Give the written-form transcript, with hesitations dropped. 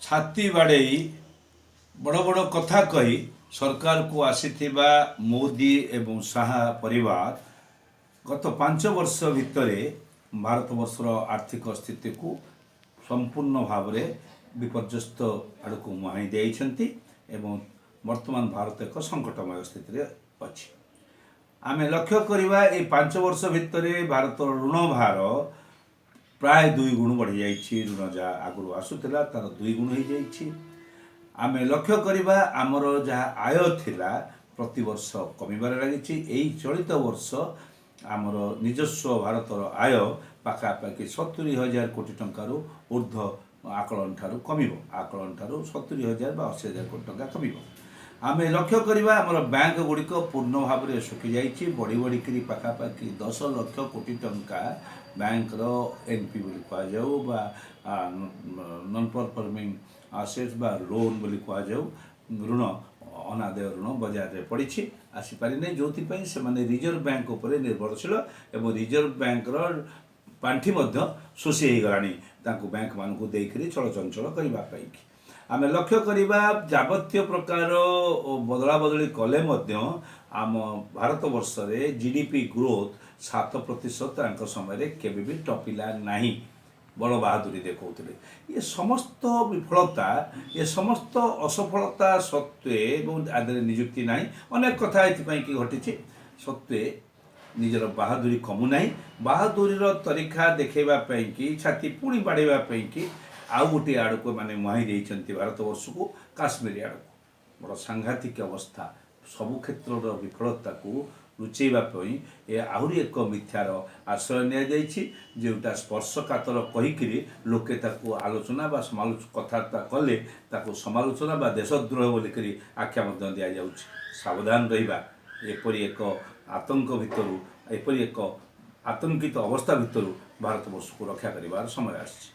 छाती बाड़े बड़ बड़ कथा कही सरकार को आसीथिबा मोदी एवं शाह परिवार गत 5 वर्ष भितर भारत वर्षर आर्थिक स्थिति को संपूर्ण भाव में विपर्यस्त आड़ को मुहाई देइछंती एवं वर्तमान भारत एक संकटमय स्थिति अच्छी। आम लक्ष्य करवा ये 5 वर्ष भितर भारत ऋण भार प्राय 2 गुण बढ़ी जाइए। ऋण जहाँ आगु आसूला तार 2 गुण हो जाइए। आम लक्ष्य करवा आमर जहाँ आय थिला प्रति वर्ष कमिबार लगी। यही चलित वर्ष आमर निजस्व भारतर आय पाखापाखि 70,000 कोटी टंकार ऊर्ध्व आकलन ठारू कमिबो। आकलन ठारू 70,000 बा 80,000 कोटी टंका कमिबो। आम लक्ष्य करवा आमर बैंक गुड़िक पूर्ण भाव में सुखी जाइए। बढ़ी बढ़ी पाखापाखि 10 लाख कोटी टंका बैंकर एनपी बोली कहुँ बा नॉन परफॉर्मिंग आसेट्स बा लोन बोली कहुँ ऋण अनादाय ऋण बजार में पड़ी आसीपारि नहीं जो से रिजर्व बैंक उपर निर्भरशील एवं रिजर्व बैंक पांठि शोषी हो गला बैंक मानक देकर चलचंचल करने। आम लक्ष्य करवा जावतीय प्रकार बदला बदली कले आम भारत वर्ष रे जीडीपी ग्रोथ 7% समय केबे भी टपिला नहीं। बड़ बहादुरी देखते ये समस्त विफलता ये समस्त असफलता सत्वे आदि निजुक्ति ना अनेक कथा ये घटी सत्वे निजर बहादुरी कमुना। बहादुरीर तरीका देखा कि छाती पुणी बाड़ाई कि आउ गोटे आड़ को मैंने मुहाई देइछंती भारत वर्ष को काश्मीर आड़ को बड़ सांघातिक अवस्था सबु क्षेत्र विफलता को लुचेवाई ये आहरी एक मिथ्यार आश्रय निटा स्पर्शकातर कहीकि लोके आलोचना बा कथबार्ता कले समालोचना बा देशद्रोह बोलिक आख्या दि जाऊँ। सावधान रहिबा एपरी एक आतंक भितर एपरी एक आतंकित अवस्था भितर भारत वर्ष को रक्षा कर समय आसी।